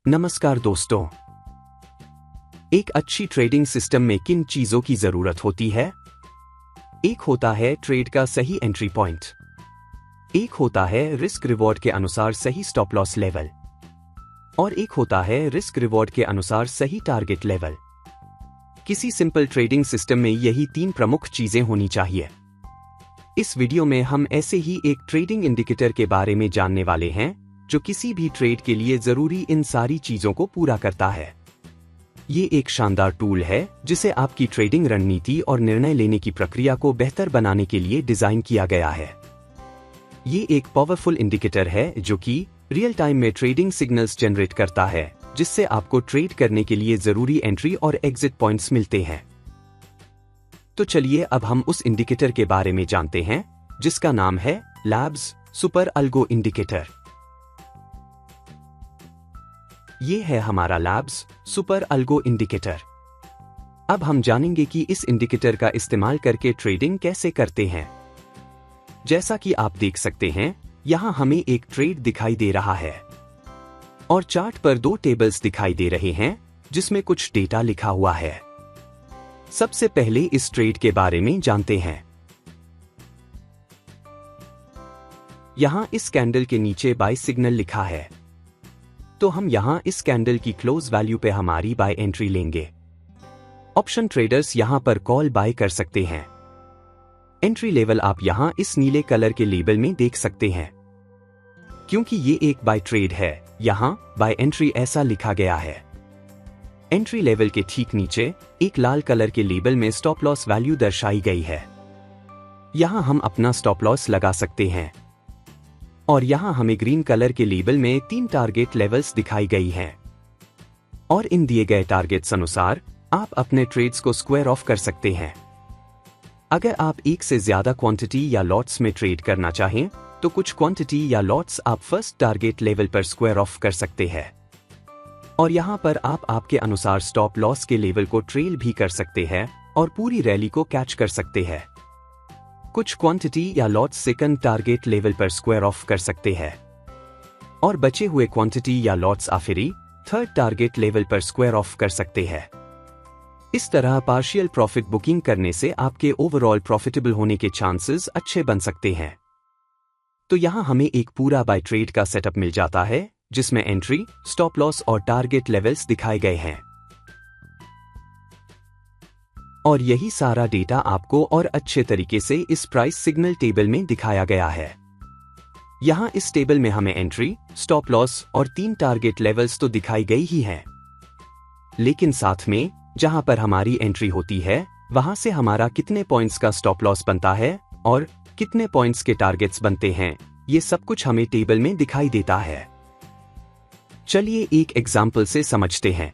नमस्कार दोस्तों। एक अच्छी ट्रेडिंग सिस्टम में किन चीजों की जरूरत होती है? एक होता है ट्रेड का सही एंट्री पॉइंट, एक होता है रिस्क रिवॉर्ड के अनुसार सही स्टॉप लॉस लेवल, और एक होता है रिस्क रिवॉर्ड के अनुसार सही टारगेट लेवल। किसी सिंपल ट्रेडिंग सिस्टम में यही तीन प्रमुख चीजें होनी चाहिए। इस वीडियो में हम ऐसे ही एक ट्रेडिंग इंडिकेटर के बारे में जानने वाले हैं जो किसी भी ट्रेड के लिए जरूरी इन सारी चीजों को पूरा करता है। ये एक शानदार टूल है जिसे आपकी ट्रेडिंग रणनीति और निर्णय लेने की प्रक्रिया को बेहतर बनाने के लिए डिजाइन किया गया है। ये एक पावरफुल इंडिकेटर है जो कि रियल टाइम में ट्रेडिंग सिग्नल्स जनरेट करता है, जिससे आपको ट्रेड करने के लिए जरूरी एंट्री और एग्जिट पॉइंट्स मिलते हैं। तो चलिए अब हम उस इंडिकेटर के बारे में जानते हैं जिसका नाम है लैब्स सुपर अल्गो इंडिकेटर। ये है हमारा लैब्स सुपर अल्गो इंडिकेटर। अब हम जानेंगे कि इस इंडिकेटर का इस्तेमाल करके ट्रेडिंग कैसे करते हैं। जैसा कि आप देख सकते हैं, यहां हमें एक ट्रेड दिखाई दे रहा है और चार्ट पर दो टेबल्स दिखाई दे रहे हैं जिसमें कुछ डेटा लिखा हुआ है। सबसे पहले इस ट्रेड के बारे में जानते हैं। यहां इस कैंडल के नीचे बाय सिग्नल लिखा है, तो हम यहां इस कैंडल की क्लोज वैल्यू पे हमारी बाय एंट्री लेंगे। ऑप्शन ट्रेडर्स यहां पर कॉल बाय कर सकते हैं। एंट्री लेवल आप यहां इस नीले कलर के लेबल में देख सकते हैं। क्योंकि ये एक बाय ट्रेड है, यहां बाय एंट्री ऐसा लिखा गया है। एंट्री लेवल के ठीक नीचे एक लाल कलर के लेबल में स्टॉप लॉस वैल्यू दर्शाई गई है। यहां हम अपना स्टॉप लॉस लगा सकते हैं और यहां हमें ग्रीन कलर के लेबल में 3 टारगेट लेवल्स दिखाई गई हैं। और इन दिए गए टारगेट्स अनुसार आप अपने ट्रेड्स को स्क्वायर ऑफ कर सकते हैं। अगर आप एक से ज्यादा क्वांटिटी या लॉट्स में ट्रेड करना चाहें तो कुछ क्वांटिटी या लॉट्स आप फर्स्ट टारगेट लेवल पर स्क्वायर ऑफ कर सकते हैं और यहां पर आप आपके अनुसार स्टॉप लॉस के लेवल को ट्रेल भी कर सकते हैं और पूरी रैली को कैच कर सकते हैं। कुछ क्वांटिटी या लॉट्स सेकंड टारगेट लेवल पर स्क्वायर ऑफ कर सकते हैं और बचे हुए क्वांटिटी या लॉट्स आखिरी थर्ड टारगेट लेवल पर स्क्वायर ऑफ कर सकते हैं। इस तरह पार्शियल प्रॉफिट बुकिंग करने से आपके ओवरऑल प्रॉफिटेबल होने के चांसेस अच्छे बन सकते हैं। तो यहां हमें एक पूरा बाय ट्रेड का सेटअप मिल जाता है जिसमें एंट्री, स्टॉप लॉस और टारगेट लेवल्स दिखाए गए हैं। और यही सारा डेटा आपको और अच्छे तरीके से इस प्राइस सिग्नल टेबल में दिखाया गया है। यहां इस टेबल में हमें एंट्री, स्टॉप लॉस और 3 टारगेट लेवल्स तो दिखाई गई ही हैं, लेकिन साथ में जहां पर हमारी एंट्री होती है वहां से हमारा कितने पॉइंट्स का स्टॉप लॉस बनता है और कितने पॉइंट्स के टारगेट्स बनते हैं, ये सब कुछ हमें टेबल में दिखाई देता है। चलिए एक एग्जाम्पल से समझते हैं।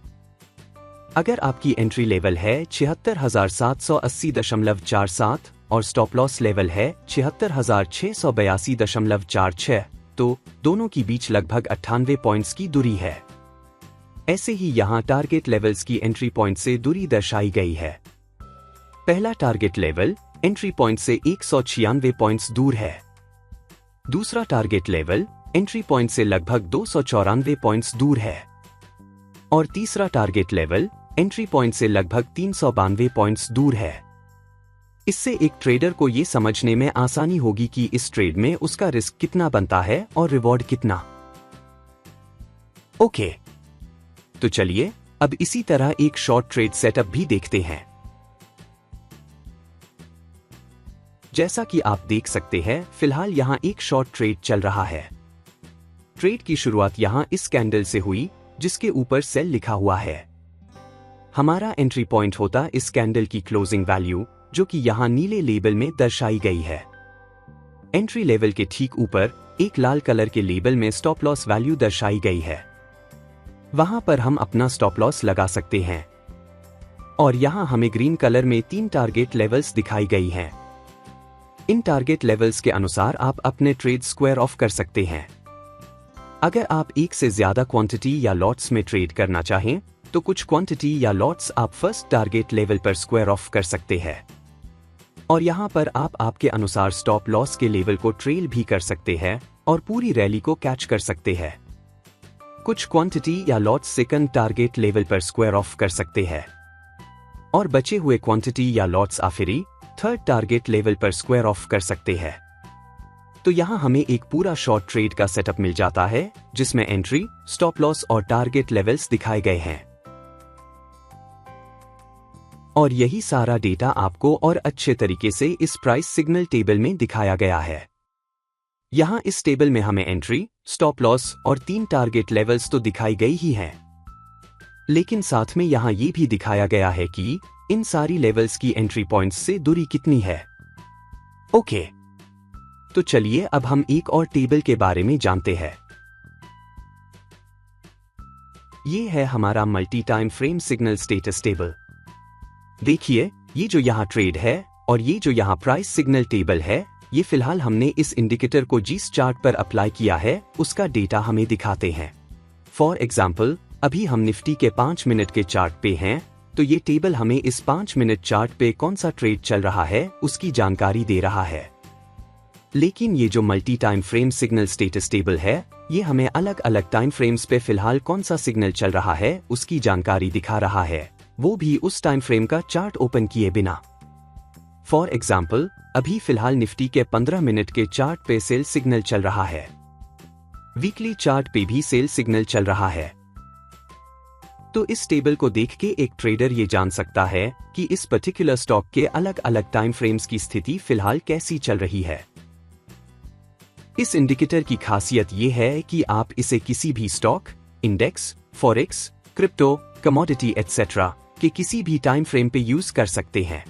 अगर आपकी एंट्री लेवल है 76,780.47 और स्टॉप लॉस लेवल है 76,682.46, तो दोनों की बीच लगभग 98 पॉइंट्स की दूरी है। ऐसे ही यहां टारगेट लेवल्स की एंट्री पॉइंट से दूरी दर्शाई गई है। पहला टारगेट लेवल एंट्री पॉइंट से 196 पॉइंट्स दूर है। दूसरा टारगेट लेवल एंट्री पॉइंट से लगभग 294 पॉइंट्स दूर है और तीसरा टारगेट लेवल एंट्री पॉइंट से लगभग 392 पॉइंट्स दूर है। इससे एक ट्रेडर को यह समझने में आसानी होगी कि इस ट्रेड में उसका रिस्क कितना बनता है और रिवॉर्ड कितना। ओके, तो चलिए अब इसी तरह एक शॉर्ट ट्रेड सेटअप भी देखते हैं। जैसा कि आप देख सकते हैं, फिलहाल यहां एक शॉर्ट ट्रेड चल रहा है। ट्रेड की शुरुआत यहां इस कैंडल से हुई जिसके ऊपर सेल लिखा हुआ है। हमारा एंट्री पॉइंट होता इस कैंडल की क्लोजिंग वैल्यू जो कि यहां नीले लेबल में दर्शाई गई है। एंट्री लेवल के ठीक ऊपर एक लाल कलर के लेबल में स्टॉप लॉस वैल्यू दर्शाई गई है। वहां पर हम अपना स्टॉप लॉस लगा सकते हैं और यहां हमें ग्रीन कलर में 3 टारगेट लेवल्स दिखाई गई हैं। इन टारगेट लेवल्स के अनुसार आप अपने ट्रेड स्क्वायर ऑफ कर सकते हैं। अगर आप एक से ज्यादा क्वांटिटी या लॉट्स में ट्रेड करना चाहें तो कुछ क्वांटिटी या लॉट्स आप फर्स्ट टारगेट लेवल पर स्क्वायर ऑफ कर सकते हैं और यहां पर आप आपके अनुसार स्टॉप लॉस के लेवल को ट्रेल भी कर सकते हैं और पूरी रैली को कैच कर सकते हैं। कुछ क्वांटिटी या लॉट सेकंड टारगेट लेवल पर स्क्वायर ऑफ कर सकते हैं और बचे हुए क्वांटिटी या लॉट्स आखिरी थर्ड टारगेट लेवल पर स्क्वायर ऑफ कर सकते हैं। तो यहां हमें एक पूरा शॉर्ट ट्रेड का सेटअप मिल जाता है जिसमें एंट्री, स्टॉप लॉस और टारगेट लेवल्स दिखाए गए हैं। और यही सारा डेटा आपको और अच्छे तरीके से इस प्राइस सिग्नल टेबल में दिखाया गया है। यहां इस टेबल में हमें एंट्री, स्टॉप लॉस और 3 टारगेट लेवल्स तो दिखाई गई ही हैं, लेकिन साथ में यहां ये भी दिखाया गया है कि इन सारी लेवल्स की एंट्री पॉइंट्स से दूरी कितनी है। ओके, तो चलिए अब हम एक और टेबल के बारे में जानते हैं। ये है हमारा multi time frame signal status table. देखिए, ये जो यहां ट्रेड है और ये जो यहां प्राइस सिग्नल टेबल है, ये फिलहाल हमने इस इंडिकेटर को जिस चार्ट पर अप्लाई किया है उसका डेटा हमें दिखाते हैं। फॉर एग्जाम्पल, अभी हम निफ्टी के 5 मिनट के चार्ट पे हैं, तो ये टेबल हमें इस 5 मिनट चार्ट पे कौन सा ट्रेड चल रहा है उसकी जानकारी दे रहा है। लेकिन ये जो multi time frame signal status table है, ये हमें अलग अलग टाइम फ्रेम्स पे फिलहाल कौन सा सिग्नल चल रहा है उसकी जानकारी दिखा रहा है, वो भी उस टाइम फ्रेम का चार्ट ओपन किए बिना। फॉर एग्जाम्पल, अभी फिलहाल निफ्टी के 15 मिनट के चार्ट पे सेल सिग्नल चल रहा है। वीकली चार्ट पे भी सेल सिग्नल चल रहा है। तो इस टेबल को देख के एक ट्रेडर ये जान सकता है कि इस पर्टिकुलर स्टॉक के अलग अलग टाइम फ्रेम्स की स्थिति फिलहाल कैसी चल रही है। इस इंडिकेटर की खासियत ये है कि आप इसे किसी भी stock, index, forex, crypto, commodity etcetera के किसी भी टाइम फ्रेम पे यूज कर सकते हैं।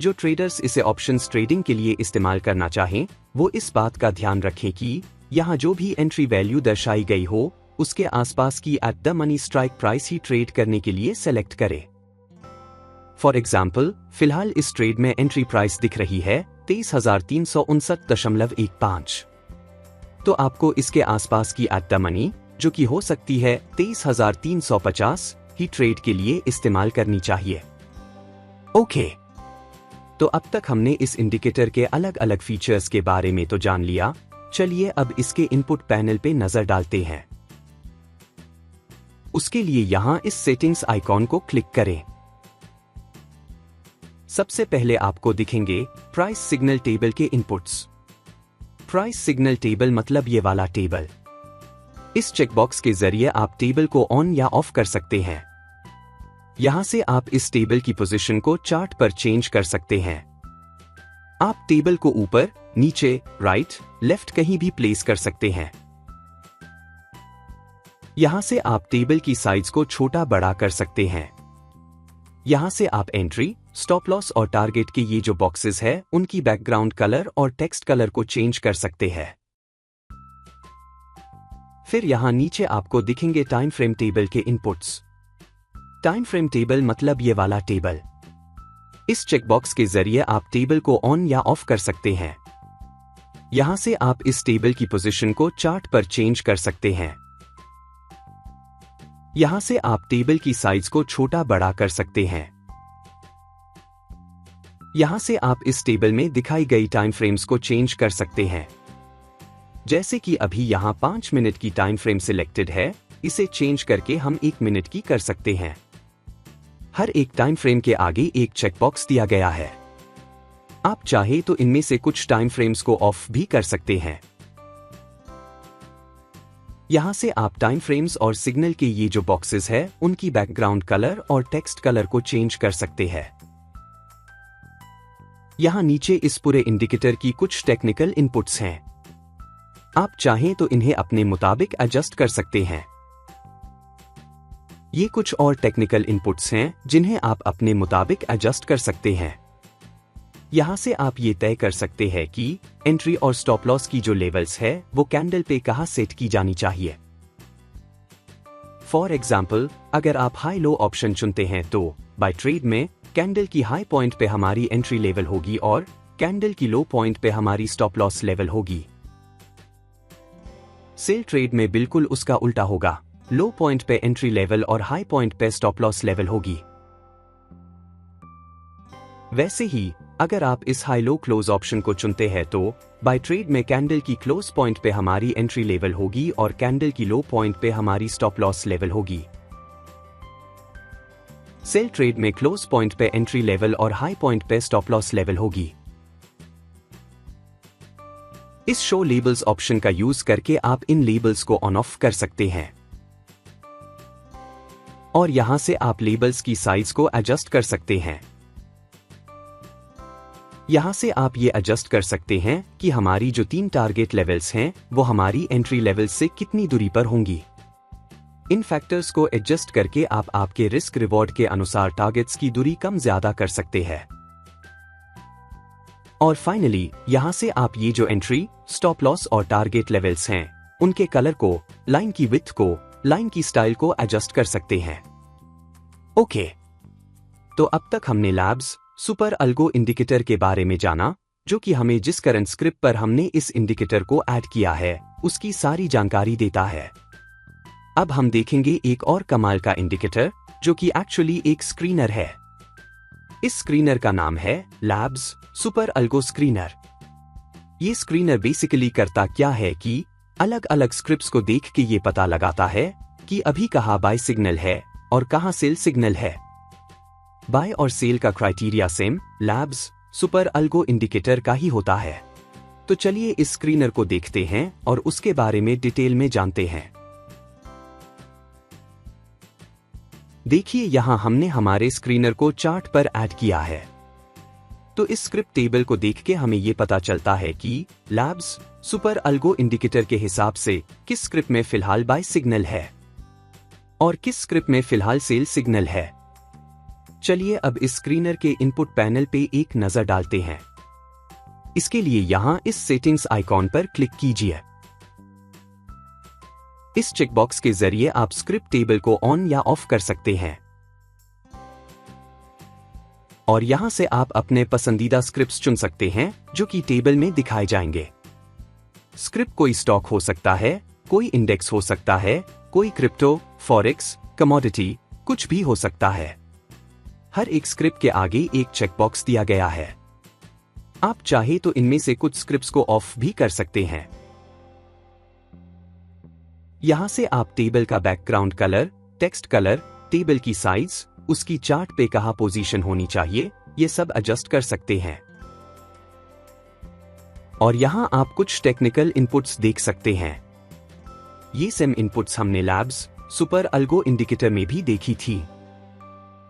जो ट्रेडर्स इसे ऑप्शंस ट्रेडिंग के लिए इस्तेमाल करना चाहें, वो इस बात का ध्यान रखें कि यहाँ जो भी एंट्री वैल्यू दर्शाई गई हो उसके आसपास की at the money strike price he trade करने के लिए सेलेक्ट करें। फॉर एग्जाम्पल, फिलहाल इस ट्रेड में एंट्री प्राइस दिख रही है 23,359.15। तो आपको इसके आसपास की एट द मनी, जो कि हो सकती है 23,350, ही ट्रेड के लिए इस्तेमाल करनी चाहिए। ओके, तो अब तक हमने इस इंडिकेटर के अलग अलग फीचर्स के बारे में तो जान लिया। चलिए अब इसके इनपुट पैनल पे नजर डालते हैं। उसके लिए यहां इस सेटिंग्स आइकॉन को क्लिक करें। सबसे पहले आपको दिखेंगे प्राइस सिग्नल टेबल के इनपुट्स। प्राइस सिग्नल टेबल मतलब ये वाला टेबल। इस चेकबॉक्स के जरिए आप टेबल को ऑन या ऑफ कर सकते हैं। यहां से आप इस टेबल की पोजीशन को चार्ट पर चेंज कर सकते हैं। आप टेबल को ऊपर, नीचे, राइट, लेफ्ट कहीं भी प्लेस कर सकते हैं। यहां से आप टेबल की साइज को छोटा बड़ा कर सकते हैं। यहां से आप एंट्री, स्टॉप लॉस और टारगेट के ये जो बॉक्सेस है उनकी बैकग्राउंड कलर और टेक्स्ट कलर को चेंज कर सकते हैं। फिर यहां नीचे आपको दिखेंगे टाइम फ्रेम टेबल के इनपुट्स। टाइम फ्रेम टेबल मतलब ये वाला टेबल। इस चेकबॉक्स के जरिए आप टेबल को ऑन या ऑफ कर सकते हैं। यहां से आप इस टेबल की पोजीशन को चार्ट पर चेंज कर सकते हैं। यहां से आप टेबल की साइज को छोटा बड़ा कर सकते हैं। यहां से आप इस टेबल में दिखाई गई टाइम फ्रेम्स को चेंज कर सकते हैं। जैसे कि अभी यहां 5 मिनट की टाइम फ्रेम सिलेक्टेड है, इसे चेंज करके हम 1 मिनट की कर सकते हैं। हर एक टाइम फ्रेम के आगे एक चेकबॉक्स दिया गया है। आप चाहे तो इनमें से कुछ टाइम फ्रेम्स को ऑफ भी कर सकते हैं। यहां से आप टाइम फ्रेम्स और सिग्नल के ये जो बॉक्सेस है उनकी बैकग्राउंड कलर और टेक्स्ट कलर को चेंज कर सकते हैं। यहां नीचे इस पूरे इंडिकेटर की कुछ टेक्निकल इनपुट्स हैं। आप चाहें तो इन्हें अपने मुताबिक एडजस्ट कर सकते हैं। ये कुछ और टेक्निकल इनपुट्स हैं जिन्हें आप अपने मुताबिक एडजस्ट कर सकते हैं। यहां से आप ये तय कर सकते हैं कि एंट्री और स्टॉप लॉस की जो लेवल्स है वो कैंडल पे कहां सेट की जानी चाहिए। फॉर एग्जाम्पल, अगर आप हाई लो ऑप्शन चुनते हैं तो बाय ट्रेड में कैंडल की हाई पॉइंट पे हमारी एंट्री लेवल होगी और कैंडल की लो पॉइंट पे हमारी स्टॉप लॉस लेवल होगी। सेल ट्रेड में बिल्कुल उसका उल्टा होगा। लो पॉइंट पे एंट्री लेवल और हाई पॉइंट पे स्टॉप लॉस लेवल होगी। वैसे ही अगर आप इस हाई लो क्लोज ऑप्शन को चुनते हैं तो बाय ट्रेड में कैंडल की क्लोज पॉइंट पे हमारी एंट्री लेवल होगी और कैंडल की लो पॉइंट पे हमारी स्टॉप लॉस लेवल होगी। सेल ट्रेड में क्लोज पॉइंट पे एंट्री लेवल और हाई पॉइंट पे स्टॉप लॉस लेवल होगी। इस शो लेबल्स ऑप्शन का यूज करके आप इन लेबल्स को ऑन ऑफ कर सकते हैं और यहां से आप लेबल्स की साइज को एडजस्ट कर सकते हैं। यहां से आप ये एडजस्ट कर सकते हैं कि हमारी जो 3 टारगेट लेवल्स हैं वो हमारी एंट्री लेवल से कितनी दूरी पर होंगी। इन फैक्टर्स को एडजस्ट करके आप आपके रिस्क रिवॉर्ड के अनुसार टारगेट्स की दूरी कम ज्यादा कर सकते हैं। और फाइनली यहां से आप ये जो एंट्री, स्टॉप लॉस और टारगेट लेवल्स हैं उनके कलर को, लाइन की विड्थ को, लाइन की स्टाइल को एडजस्ट कर सकते हैं। ओके, तो अब तक हमने लैब्स सुपर अल्गो इंडिकेटर के बारे में जाना, जो कि हमें जिस करंट स्क्रिप्ट पर हमने इस इंडिकेटर को ऐड किया है उसकी सारी जानकारी देता है। अब हम देखेंगे एक और कमाल का इंडिकेटर जो कि एक्चुअली एक स्क्रीनर है। इस स्क्रीनर का नाम है लैब्स सुपर अल्गो स्क्रीनर। ये स्क्रीनर बेसिकली करता क्या है कि अलग अलग स्क्रिप्ट्स को देख के ये पता लगाता है कि अभी कहाँ बाय सिग्नल है और कहाँ सेल सिग्नल है। बाय और सेल का criteria same labs super algo indicator का ही होता है। तो चलिए इस स्क्रीनर को देखते हैं और उसके बारे में डिटेल में जानते हैं। देखिए यहां हमने हमारे स्क्रीनर को चार्ट पर ऐड किया है। तो इस स्क्रिप्ट टेबल को देख के हमें यह पता चलता है कि लैब्स सुपर अल्गो इंडिकेटर के हिसाब से किस स्क्रिप्ट में फिलहाल बाय सिग्नल है और किस स्क्रिप्ट में फिलहाल सेल सिग्नल है। चलिए अब इस स्क्रीनर के इनपुट पैनल पे एक नजर डालते हैं। इसके लिए यहां इस सेटिंग्स आइकॉन पर क्लिक कीजिए। इस चेकबॉक्स के जरिए आप स्क्रिप्ट टेबल को ऑन या ऑफ कर सकते हैं और यहां से आप अपने पसंदीदा स्क्रिप्ट्स चुन सकते हैं जो कि टेबल में दिखाए जाएंगे। स्क्रिप्ट कोई स्टॉक हो सकता है, कोई इंडेक्स हो सकता है, कोई क्रिप्टो, फॉरेक्स, कमोडिटी, कुछ भी हो सकता है। हर एक स्क्रिप्ट के आगे एक चेकबॉक्स दिया गया है। आप चाहे तो इनमें से कुछ स्क्रिप्ट्स को ऑफ भी कर सकते हैं। यहां से आप टेबल का background colour, text colour, table की साइज, उसकी चार्ट पे कहां पोजीशन होनी चाहिए, ये सब एडजस्ट कर सकते हैं। और यहां आप कुछ टेक्निकल इनपुट्स देख सकते हैं। ये सेम इनपुट्स हमने लैब्स सुपर अल्गो इंडिकेटर में भी देखी थी।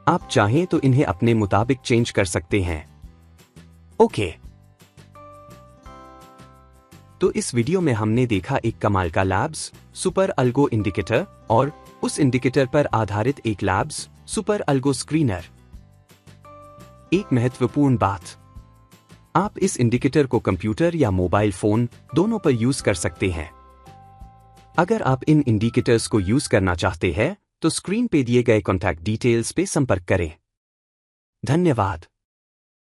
आप चाहें तो इन्हें अपने मुताबिक चेंज कर सकते हैं। ओके, तो इस वीडियो में हमने देखा एक कमाल का लैब्स सुपर अल्गो इंडिकेटर और उस इंडिकेटर पर आधारित एक लैब्स सुपर अल्गो स्क्रीनर। एक महत्वपूर्ण बात, आप इस इंडिकेटर को कंप्यूटर या मोबाइल फोन दोनों पर यूज कर सकते हैं। अगर आप इन इंडिकेटर्स को यूज करना चाहते हैं तो स्क्रीन पे दिए गए कॉन्टैक्ट डिटेल्स पे संपर्क करें। धन्यवाद।